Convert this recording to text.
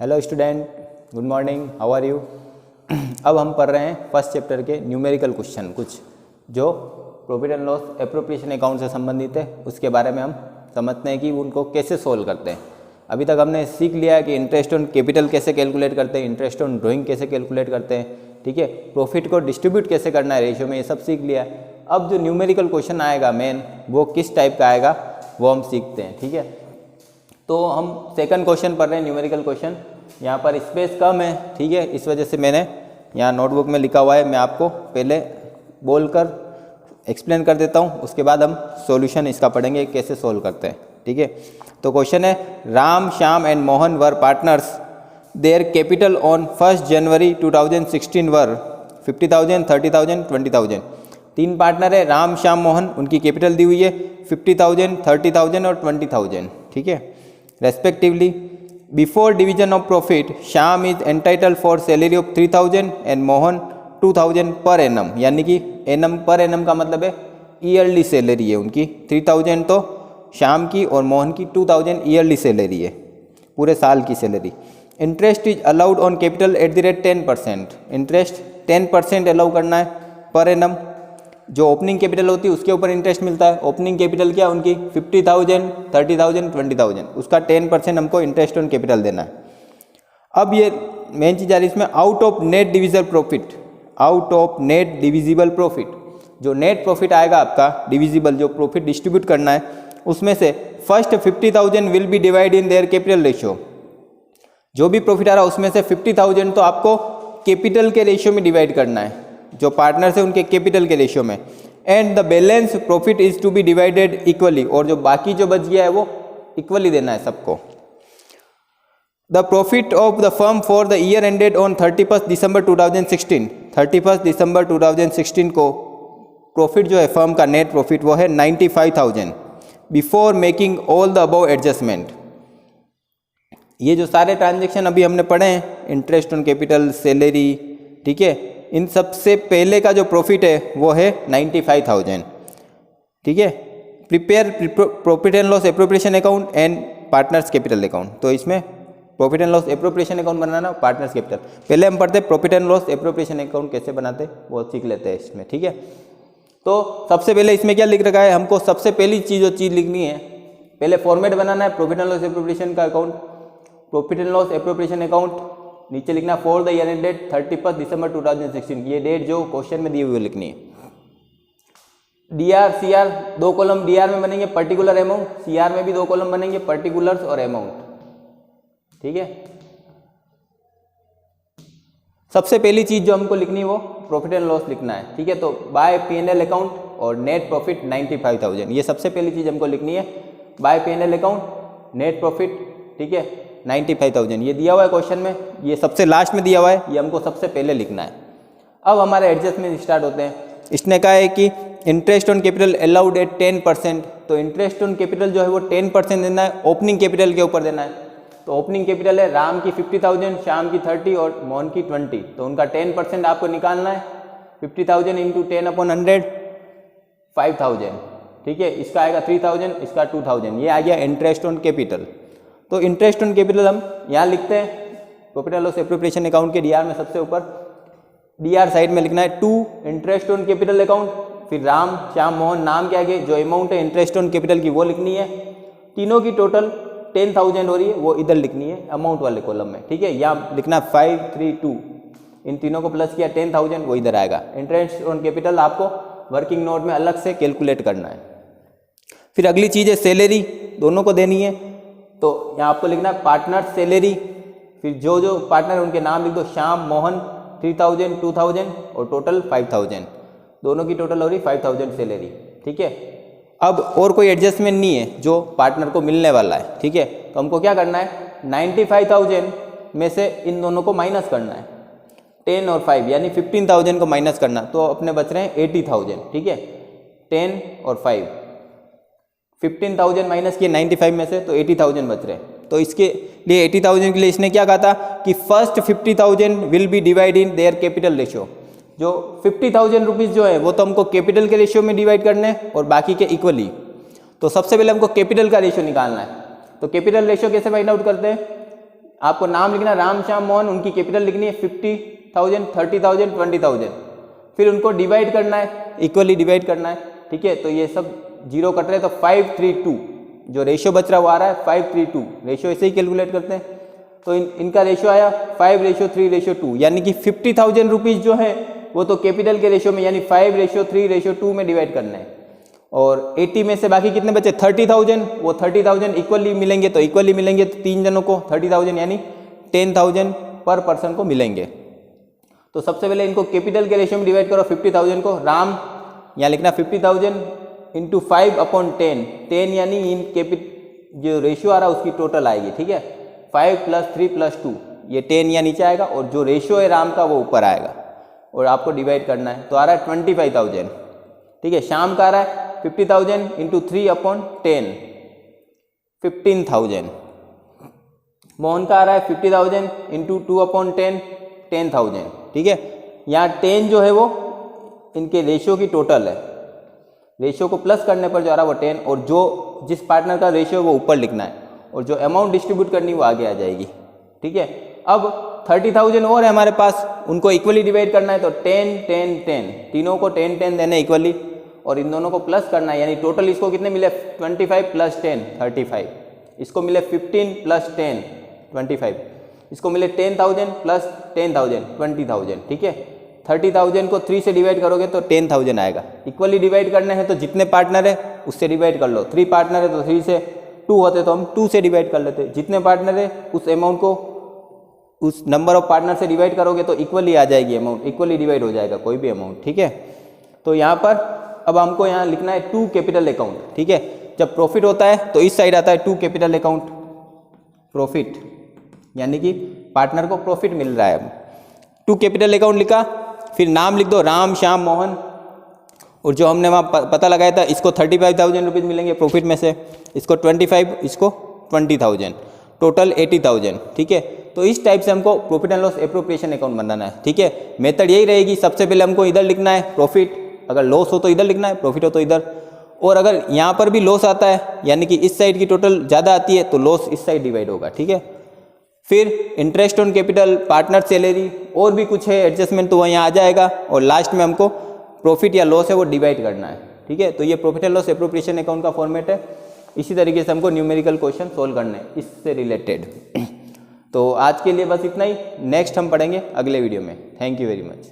Hello student, good morning, how are you. अब हम पढ़ रहे हैं फर्स्ट चैप्टर के न्यूमेरिकल क्वेश्चन, कुछ जो profit and loss appropriation account से संबंधित है, उसके बारे में हम समझते हैं कि उनको कैसे सोल्व करते हैं। अभी तक हमने सीख लिया है कि इंटरेस्ट ऑन कैपिटल कैसे कैलकुलेट करते हैं, इंटरेस्ट ऑन ड्राइंग कैसे कैलकुलेट करते हैं, ठीक है, प्रॉफिट को डिस्ट्रीब्यूट कैसे करना है रेशियो में, ये सब सीख लिया है। अब जो न्यूमेरिकल क्वेश्चन आएगा मेन, वो किस टाइप का आएगा वो हम सीखते हैं, ठीक है। तो हम सेकंड क्वेश्चन पढ़ रहे हैं, न्यूमेरिकल क्वेश्चन। यहाँ पर स्पेस कम है, ठीक है, इस वजह से मैंने यहाँ नोटबुक में लिखा हुआ है, मैं आपको पहले बोलकर एक्सप्लेन कर देता हूँ, उसके बाद हम सॉल्यूशन इसका पढ़ेंगे कैसे सोल्व करते हैं, ठीक है। तो क्वेश्चन है, Ram, Shyam and Mohan were partners, their capital on 1 जनवरी 2016 वर 50,000, 30,000, 20,000। तीन पार्टनर है, राम, श्याम, मोहन, उनकी कैपिटल दी हुई है 50,000, 30,000 और 20,000, ठीक है, respectively. Before division of profit, Shyam is entitle for salary of 3,000 and Mohan 2,000 per annum, यानी कि एनम पर एनम का मतलब है ईयरली सैलरी है उनकी। 3,000 तो श्याम की और मोहन की 2,000 ईयरली सैलरी है, पूरे साल की salary. Interest is allowed on capital at the rate 10%, interest 10% allow करना है पर एनम। जो ओपनिंग कैपिटल होती है उसके ऊपर इंटरेस्ट मिलता है। ओपनिंग कैपिटल क्या उनकी 50,000, 30,000, 20,000, उसका 10% हमको इंटरेस्ट ऑन कैपिटल देना है। अब ये मेन चीज़ आ रही है इसमें, out of net divisible profit, out of net divisible profit, जो नेट प्रॉफिट आएगा आपका डिविजिबल, जो प्रॉफिट डिस्ट्रीब्यूट करना है, उसमें से first 50,000 will be divide in their capital ratio. जो भी प्रॉफिट आ रहा है उसमें से 50,000 तो आपको कैपिटल के रेशियो में डिवाइड करना है, जो पार्टनर्स है उनके कैपिटल के रेशियो में। And the balance profit is to be divided equally, और जो बाकी जो बच गया है वो इक्वली देना है सबको। The profit of the firm for the year ended on 31 दिसंबर 2016, 31 दिसंबर 2016 को प्रॉफिट जो है फर्म का नेट प्रॉफिट वो है 95,000 before making all the above adjustment. ये जो सारे ट्रांजेक्शन अभी हमने पढ़े हैं, इंटरेस्ट ऑन कैपिटल, सैलरी, ठीक है, इन सबसे पहले का जो प्रॉफिट है वो है 95,000, ठीक है। Prepare profit and loss appropriation account and partners capital account. तो इसमें profit and loss appropriation account banana, partners capital. पहले हम पढ़ते profit and loss appropriation account कैसे बनाते वो सीख लेते हैं इसमें, ठीक है। तो सबसे पहले इसमें क्या लिख रखा है, हमको सबसे पहली चीज़ लिखनी है, पहले फॉर्मेट बनाना है प्रॉफिट एंड लॉस एप्रोप्रिएशन का account. Profit and loss appropriation account नीचे लिखना फॉर द ईयर एंडेड 31 दिसंबर 2016, ये डेट जो क्वेश्चन में दी हुई लिखनी है। डीआर सीआर, दो कॉलम डीआर में बनेंगे पर्टिकुलर अमाउंट, सीआर में भी दो कॉलम बनेंगे पर्टिकुलर्स और अमाउंट, ठीक है। सबसे पहली चीज जो हमको लिखनी है वो प्रॉफिट एंड लॉस लिखना है, ठीक है। तो बाय पीएनएल अकाउंट और नेट प्रॉफिट 95,000, ये सबसे पहली चीज हमको लिखनी है। By PNL account, net profit, ठीक है, 95,000 ये दिया हुआ है क्वेश्चन में, ये सबसे लास्ट में दिया हुआ है, ये हमको सबसे पहले लिखना है। अब हमारे एडजस्टमेंट स्टार्ट होते हैं। इसने कहा है कि interest on capital allowed at 10%, तो इंटरेस्ट ऑन कैपिटल जो है वो 10% देना है, ओपनिंग कैपिटल के ऊपर देना है। तो ओपनिंग कैपिटल है राम की 50,000, श्याम की 30 और मोहन की 20, तो उनका 10% आपको निकालना है। 50,000 इंटू 10/100 5,000, ठीक है, इसका आएगा 3,000, इसका 2,000, ये आ गया इंटरेस्ट ऑन कैपिटल। तो इंटरेस्ट ऑन कैपिटल हम यहाँ लिखते हैं profit and loss appropriation account के डीआर में, सबसे ऊपर डीआर साइड में लिखना है 2 इंटरेस्ट ऑन कैपिटल अकाउंट, फिर राम, श्याम, मोहन, नाम के आगे जो अमाउंट है इंटरेस्ट ऑन कैपिटल की वो लिखनी है। तीनों की टोटल 10,000 हो रही है, वो इधर लिखनी है अमाउंट वाले कॉलम में, ठीक है। यहाँ लिखना 532, इन तीनों को प्लस किया 10,000, वो इधर आएगा। इंटरेस्ट ऑन कैपिटल आपको वर्किंग नोट में अलग से कैलकुलेट करना है। फिर अगली चीज़ है सैलरी, दोनों को देनी है, तो यहाँ आपको लिखना है पार्टनर सैलरी, फिर जो जो पार्टनर उनके नाम लिख दो, श्याम, मोहन 3,000, 2,000 और टोटल 5,000, दोनों की टोटल हो रही 5,000 सैलरी, ठीक है। अब और कोई एडजस्टमेंट नहीं है जो पार्टनर को मिलने वाला है, ठीक है। तो हमको क्या करना है, 95,000 में से इन दोनों को माइनस करना है, 10 और 5 यानी 15,000 को माइनस करना, तो अपने बच रहे हैं 80,000, ठीक है। 10 और 5, 15,000 माइनस किए 95 में से, तो 80,000 बच रहे हैं। तो इसके लिए 80,000 के लिए इसने क्या कहा था कि first 50,000 will be divide in their capital ratio. जो 50,000 रुपीज़ जो है वो तो हमको कैपिटल के रेशियो में डिवाइड करने हैं और बाकी के इक्वली। तो सबसे पहले हमको कैपिटल का रेशियो निकालना है। तो कैपिटल रेशियो कैसे फाइंड आउट करते हैं, आपको नाम लिखना राम श्याम मोहन, उनकी कैपिटल लिखनी है 50,000, 30,000, 20,000, फिर उनको डिवाइड करना है, इक्वली डिवाइड करना है, ठीक है। तो ये सब जीरो कट रहे हैं, तो 532 जो रेशियो बच रहा वो आ रहा है 532, रेशियो ऐसे ही कैलकुलेट करते हैं। तो इनका रेशियो आया 5:3:2, यानी कि 50,000 रुपीज़ जो है वो तो कैपिटल के रेशियो में यानी 5:3:2 में डिवाइड करना है। और 80 में से बाकी कितने बचे 30,000, वो 30,000 इक्वली मिलेंगे, तो इक्वली मिलेंगे तो 3 जनों को 30,000 यानी 10,000 पर पर्सन को मिलेंगे। तो सबसे पहले इनको कैपिटल के रेशियो में डिवाइड करो, 50,000 को राम यहाँ लिखना 50,000 इंटू 5/10, 10 यानी इन कैपिटल जो रेशियो आ रहा है उसकी टोटल आएगी, ठीक है। 5 + 3 + 2 ये 10 यहाँ नीचे आएगा और जो रेशियो है राम का वो ऊपर आएगा और आपको डिवाइड करना है, तो आ रहा है 25,000, ठीक है। शाम का आ रहा है 50,000 इंटू 3/10, 15,000। मोहन का आ रहा है 50,000 इंटू 2/10, 10,000, ठीक है। यहाँ 10 जो है वो इनके रेशियो की टोटल है, रेशियो को प्लस करने पर जो आ रहा है वो 10, और जो जिस पार्टनर का रेशियो है वो ऊपर लिखना है और जो अमाउंट डिस्ट्रीब्यूट करनी वो आगे आ जाएगी, ठीक है। अब 30,000 और है हमारे पास, उनको इक्वली डिवाइड करना है, तो 10, 10, 10, तीनों को 10, 10 देना इक्वली और इन दोनों को प्लस करना है, यानी टोटल इसको कितने मिले 25 + 10 35, इसको मिले 15 + 10 25, इसको मिले 10,000 + 10,000 20,000, ठीक है। 30,000 को 3 से डिवाइड करोगे तो 10,000 आएगा। इक्वली डिवाइड करना है तो जितने पार्टनर है उससे डिवाइड कर लो, 3 पार्टनर है तो 3 से, 2 होते तो हम 2 से डिवाइड कर लेते, जितने पार्टनर है उस अमाउंट को उस नंबर ऑफ पार्टनर से डिवाइड करोगे तो इक्वली आ जाएगी अमाउंट, इक्वली डिवाइड हो जाएगा कोई भी अमाउंट, ठीक है। तो यहाँ पर अब हमको यहाँ लिखना है 2 कैपिटल अकाउंट, ठीक है। जब प्रॉफिट होता है तो इस साइड आता है 2 कैपिटल अकाउंट, प्रॉफिट यानी कि पार्टनर को प्रॉफिट मिल रहा है। 2 कैपिटल अकाउंट लिखा, फिर नाम लिख दो राम श्याम मोहन, और जो हमने वहाँ पता लगाया था इसको 35,000 रुपीज़ मिलेंगे प्रॉफिट में से, इसको 25, इसको 20,000, टोटल 80,000, ठीक है। तो इस टाइप से हमको profit and loss appropriation account बनाना है, ठीक है। मेथड यही रहेगी, सबसे पहले हमको इधर लिखना है प्रॉफिट, अगर लॉस हो तो इधर लिखना है, प्रॉफिट हो तो इधर, और अगर यहाँ पर भी लॉस आता है यानी कि इस साइड की टोटल ज़्यादा आती है तो लॉस इस साइड डिवाइड होगा, ठीक है। फिर interest on capital, partner salary और भी कुछ है एडजस्टमेंट तो वह यहाँ आ जाएगा, और लास्ट में हमको प्रॉफिट या लॉस है वो डिवाइड करना है, ठीक है। तो ये profit and loss appropriation account का फॉर्मेट है। इसी तरीके से हमको न्यूमेरिकल क्वेश्चन सोल्व करने हैं इससे रिलेटेड। तो आज के लिए बस इतना ही, नेक्स्ट हम पढ़ेंगे अगले वीडियो में। Thank you very much.